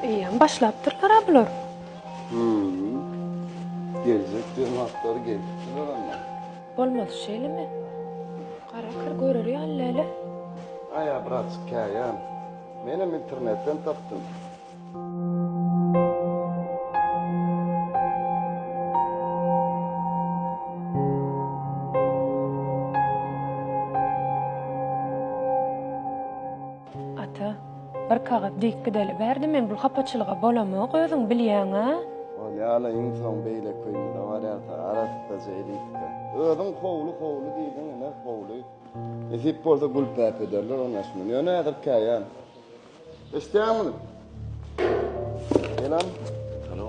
İyiyim, başlaptırlar bular. Gelecek diyorum haftaları gelecekler ama. Bolmadı şeyle mi? Kara kır görür ya lele. Aya birazcık hikayem. Benim internetten taptım. Ata, bir kağıt dik gideli verdi men bu kapaçılığa bolamok özüň bilýän ha? O yala insan beyle koymadan var ya ta aratıkta zeylikte. Ödüm kovulu diydin ne kovulu. Esip bolsa gülpäp ederler onun asmını. Ya nedir hikayem? İsteyen mi? Selam. Alo.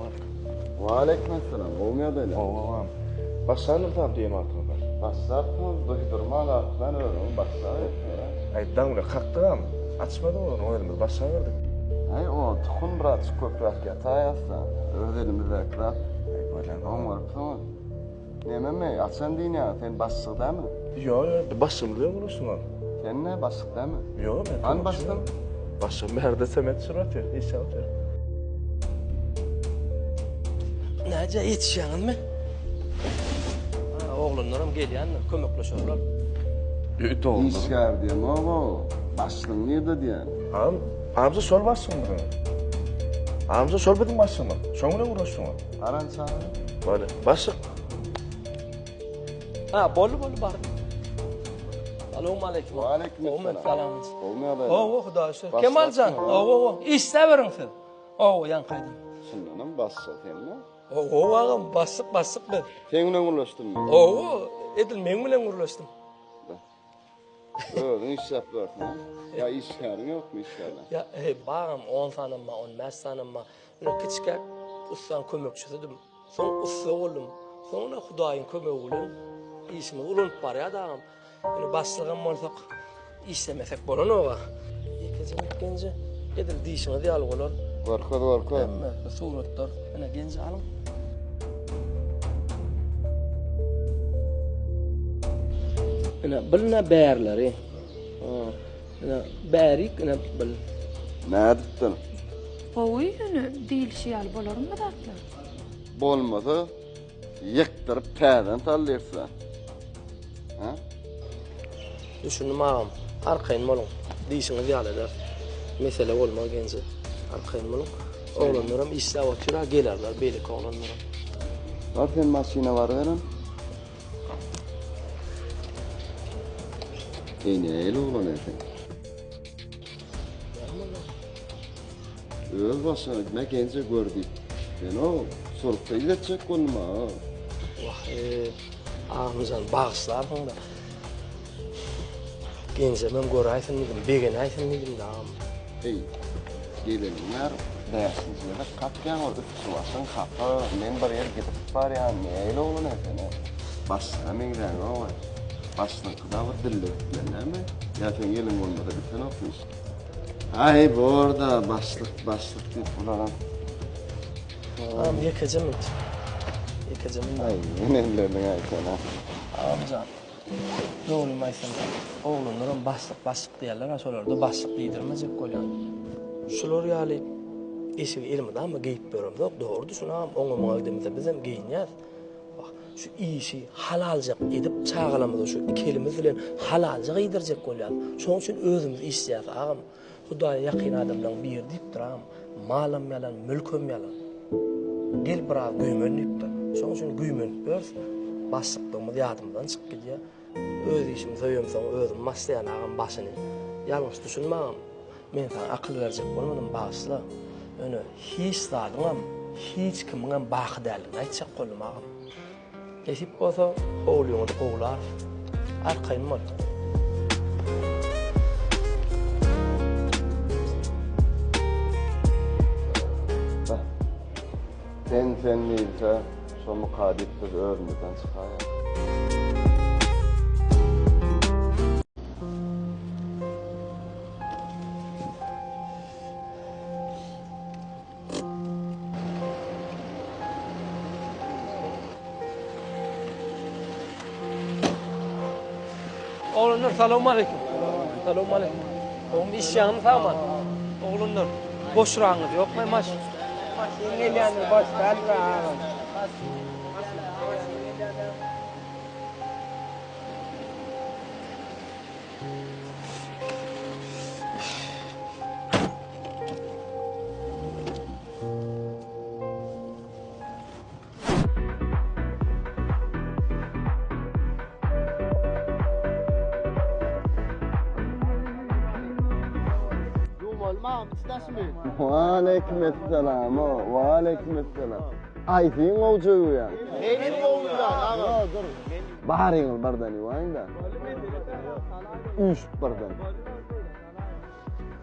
Wa aleykümselam. Olmuyor da öyle. Oğlan. Başsanır tam diyeyim artık. Başlattınız, duydurmalar. Ben öğrendim, başlattım. Aydan bile kalktım. Açmadım onu elimiz başlanırdık. Ay o tukun birazcık köprak yatayasa. Öğrenimizde kral. Ay böyle. Oğlum varıpsın. Neme mi? Açan değil ya. Sen başlık değil mi? Yo başım biliyor musun lan? Sen ne başlık değil mi? Yo ben. Hani başlık? Başım bir de semet surat ya. İnşallah. Näce yetişýäňizmi? Oğlanlarım gelýänler, kömekleşýärler. Öt oldu. İşgar diyem oğlum. Başlık nerede diyen? Amca sor başsın bunu. Amca sor bedin başsın lan. Şoňuna uğraşsın lan. Aran çağır. Böyle başlık. Ha, bolu bar. Assalamu alaykum. Wa aleykümselam. Selam. Olmuyor da. Oo, Hudaý şükür. Başlattın Kemalcan. mı? Oo, iste beriň siz. Oo, ýanqaýdym. Şundan başlık hem ne? Oo, agam bassyk ben. Seninle uğraştım mı? Oo, edil men bilen gurlaşdym. Öğren iş yapıyor. Ya işgarın yok mu işgarın? Ya, bagam 10 sanymma, 15 sanymma. Ýöne kiçik ustan kömekçisidim. Soň usta boldum. Soňra Hudaýyň kömegi bilen işimi urunup barýar dagam. Ýöne başlygam bolsak işlemesek bolanoga. Gençe edil diýişiňi diýal bolar. Korkad. Emme suratlar ene gençe alym. Ene bilne bärleri. Ene bärik ene bil. Ne ediptin? Oy, ýöne diýilşýär bolarmy datla? Bolmasa yıktırıp päden tallayırsan. Ha? Düşündüm ağam. Arkayn bolun. Diýişiňi diýal eder. Mesele bolma gençe. Arkayn bolun. Oğlanlarım işläp oturar gelerler beýlik oğlanlarım. Zaten maşina var verin. Neyle oğlan efendim? Öz başına ne gence gördük. Ben o sorup da iletecek konuma. Vah, ağamızdan bağışlar onda. Gençe ben gör aytynmydım, begen aytynmydım da ağam. Hey, gelinler dersiz yere kapken o üstü başın kapı. Men bir yer gidip var ya, neyle oğlan efendim? Başına meyden o var. Başına kıdavı dillettiler mi? Ya sen gelin olmadı bir tane okumuş. Ay bu orada başlık deyip ulan. Ağam yekecem it. Ay nenlerden ay sana. Ağamcan. Doğruyum aysan. Oğlanlarım baslık diýerler, aşolarda baslyk diýdirmejek bolýan. Şular ýaly eşigi elmeden mi giyip berem dok, doğru düşün ağam. Oňa gidemizde biz hem giyinýäs. Bak, şu işi halalcak edip çağalamada şu ikilimiz bilen halalca giydirjek bolýar. Şoň üçin özümüz işleýäs ağam. Hudaýa ýakyn adamdan bir diýipdir ağam. Malym ýalan, mülküm ýalan. Gel biraz güýmenipdir. Şoň üçin güýmenip bers. Başlyklygymyz ýadymdan çykyp gidýär. Öz işimi söýýämsoň özüm maslaýan ağam başyny. Ýalňyş düşünme ağam. Men sana akyl berjek bolmadym başla. Öne hiç zadyňam, hiç kimiňem baky däldigini aýtjak bolum ağam. Esip bolsa, howlyňy gowlar. Arkayn bol. Sen değilse, şu mukadipsiz örnüden çıkar. Oğlunlar, selamun aleyküm. Selamun aleyküm. Oğlum işyanım tamam. Oğlunlar. Boşurağınız yok mu maş? Maşinin elyanı boş kalma. Aleykümselam. Aleykümselam. Ayting ovçu ya. Neyin oldu ya? Baharing bardan yuang da. Üç bardan.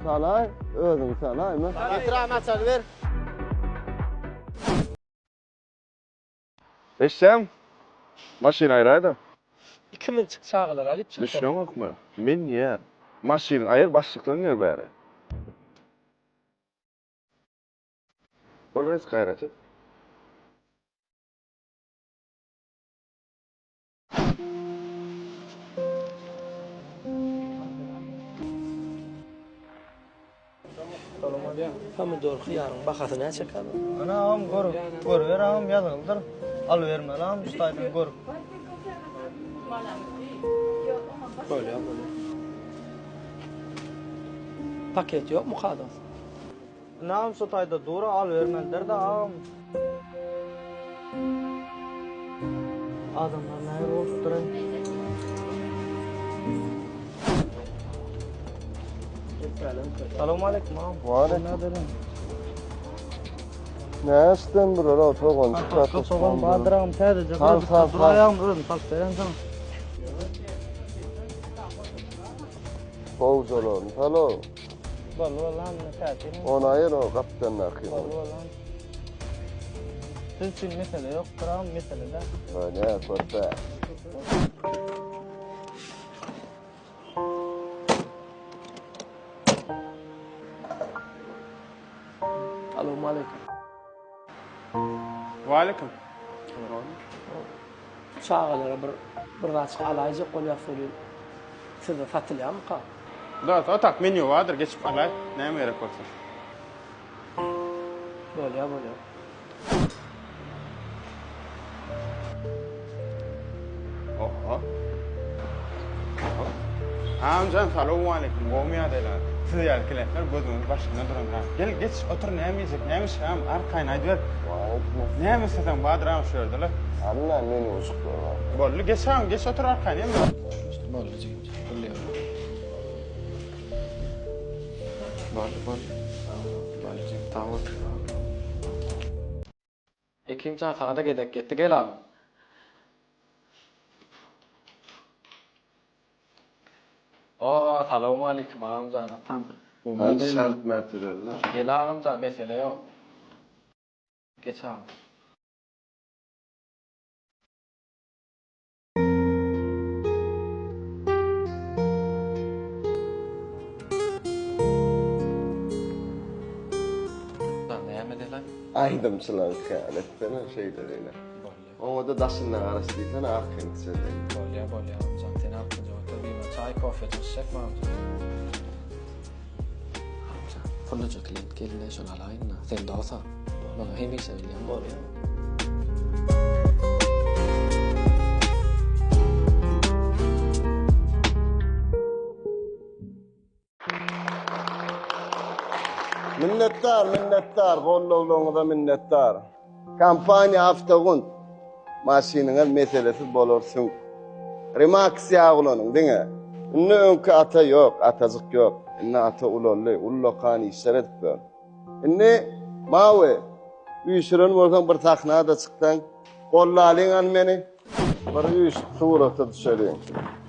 Salay, özün salay mı? Getir maçalı ver. Eşsem, maşina ayraydı. Kimin çağılar alıp çıktı? Düşünmek mi? Men yer. Maşina ayır başlıklarını yer bari. Orası gayretli. Pomidor, xiyarın bakasına çeker. Anam gör ver ağam yazıldır. Al verme ağam ustaydan gör. Böyle ya böyle. Paket yok mu kadın? Anam ustayda doğru al vermenler de ağam. Adamlar ne oluşturun? Selamun aleyküm ağam. Aleyküm. Näsden buralar otoğun Kalk soğan badırağım tədəcə. Kalk. Durayağım durun. Kalk veren sana. Povzolon, talo. Vallahi lan ne tədəcək. Ona ayır o kaptan akıyor. Vallahi lan. Siz için mesele yok. Kıram mesele de. Ne korta. Selamun aleyküm. Waalaikum. Çağılara bir raçıq alaycı qol yapılıyor. Sizde satılıyor mu ka? Da, otak menü vardır, geçip alay. Ne mi gerek olsa? Böyle ya böyle. Oho. Amcan selamun aleyküm. Gomiya deyler. Siz yerkiletler gözünüz başına durun ha. Gel geç otur ne yemeyecek? Neymiş ham? Arkayın haydi ver. Ne yemeseden Bahadır ağam şu yerdeler. Allah meni uçuklar. Bollu geç ağam geç otur arkayın yeme. Tamam. İkinci safhada gitti gel abi. Selamun aleyküm ağamcan. Hadi şart mertebeler. Gel ağamcan mesele yok. Geç ağam. Ne yemediler? Aydımçılar kâletten şeyleriyle. Ona da daşından arasıyken akın söyleyeyim. Bolya amcan. Seni hakkınca oturayım. Çay, kofe içecek mi amcan? Amcan, fırlıca klient geldiler şunu alayın mı? Sen de olsa. Bana hem işe söyleyeyim. Bolya. Minnettar, gollowluğuna minnettar. Kampanya haftagun maşininin meselesi bolursun. Remax yağlanın, değil mi? önkü ata yok, atazık yok. İnne ata ulollu, ullokani işaret bör. İnne mawe, uyuşurun oradan bir taknaya da çıktan, gollalın an meni, bir uyuş suratı düşürün.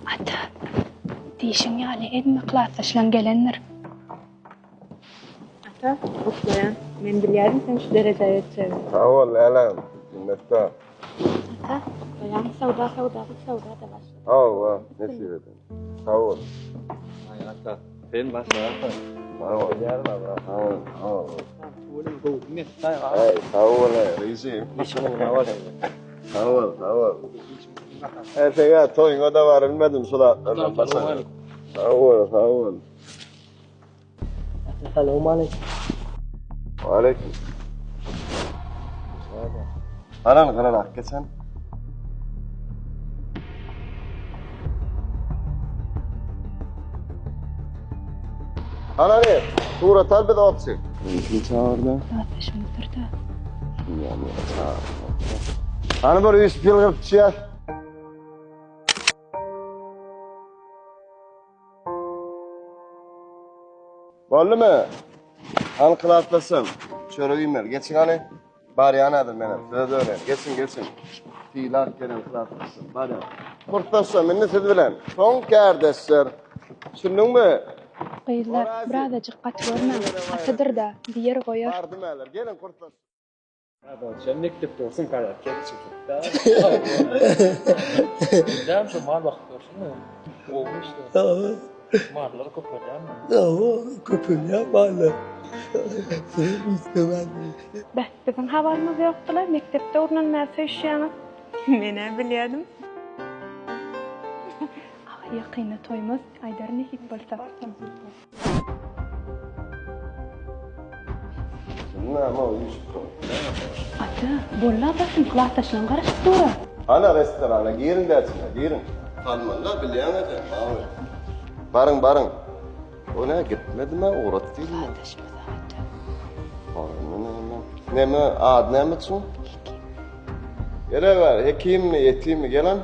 Ata, dişin yani edme klaslaşlan gelenler. Ata, uslayan. Men bilýärdim sen şu derejeye ýetjegini. Sağ ol, elam, minnettar. Ata, bayan savda da başladı. Ava, ne söyledin? Sağ ol. Sen başla. Sağ ol. Sağ ol. Ne say ağam. Hey, sağ ol, reisim. Sağ ol. Ertega toyuna da var, bilmedim sulatlardan basarım. Sağ ol. Selamun aleyküm. Aleyküm. Aran kararak geçen. Anani, Tuğra talbede otsi. Kim çağırdı? Ateşim oturdu. Yani çağırdı. Hani böyle 100 yıl yapışıyor. Bollu mu? Hani kılatlasın. Şöyle uyumlar. Geçin hani. Bari anadır benim. Size de öyle. Geçin. Fiiler gelen kılatlasın. Bari. Kurtlasın. Minni siz bilen. Son kardeşler. Şunun mu? Qıylar birazcık kat görmem. Atıdır da diğer koyar. Vardım eller. Gelin kurtlasın. Sen mektepde olsun kadar kek çıkıp Cem şu mal bakıp görsün mü? Olmuş da. Malları koparacağım mı? Köpüğü bağlı. İstemem. Bizim havalımız yoktular. Mektepte öğrenmeye söyleşiyemiz. Mene biliyordum. Yakını toymaz. Aydarını hip bolsa. Ne ama o iş bu. Ata, bolla basın klastaşlan karıştırdı. Ana restorana girin dersine, girin. Kalmanlar bilemedi. Barın. O ne gitmedi mi? Uğrat değil mi? Ne mi? Ad ne mi çun? Gele var. Hekim mi? Yetim mi? Gelen.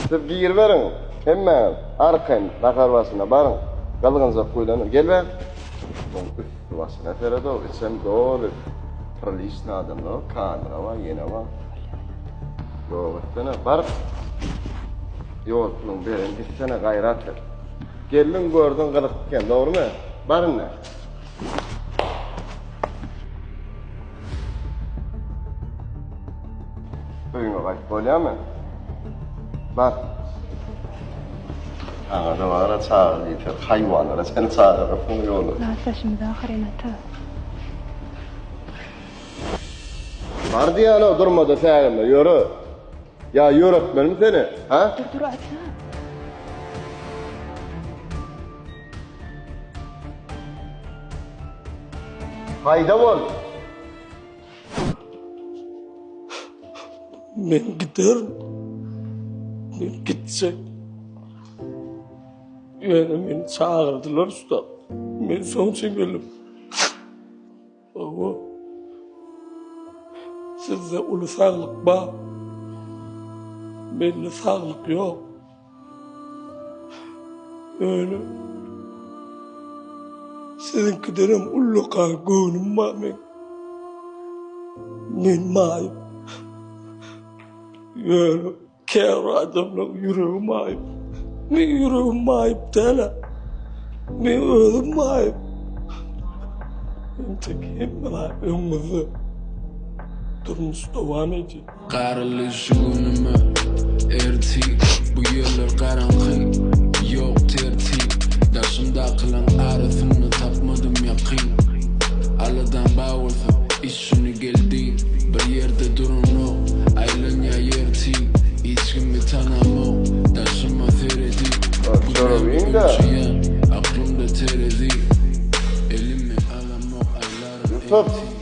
Siz gir verin. Hemen arkayın. Bakarvasına barın. Kalığınıza koylanır. Gel ver. Üstü basına ferede o. İçem doğru. Tralişli adamlar. Kamera var. Yine var. Yok. Bar. Yoğurtluğun verin. Gitsene gayret et. Geldin gördün kılıkken. Doğru mu? Barın ne? Duyma bak. Böyle mi? Bak. Anada var çağırdı. Hayvanlara sen çağırdı. Bunu yolu. Klastaşımız ahirine ta. Var diye ana durmadı sağımda. Yürü. Ya öğretmenim seni. Ha? Dur ata. Hayda bol. Ben giderim. Ben gitsek. Yani beni çağırdılar usta. Ben son çekelim. Ama sizde ulu sağlık var. Bende sağlık yok. Öyle. Sizin giderim ulu kağınım var ben. Ben mayım. Öyle. Kâr adamla yüreğim ayıp. Ben yüreğim ayıp değil. Ben özüm ayıp. Ben çekeyim lan önümüzü. Durmuş devam edecek. Qarilish günümü ertik. Bu yıllar karanlık. Yok tertip. Daşımda kılan arifini tapmadım yakin. Aladan bağırdı. İşini geldi. Bir yerde durun o. Aylan ya yerti. İçkimi tanımı. Daşıma teredi. Sorayım da. Aklımda teredi. Elimi alamı aylarım. Yusuf.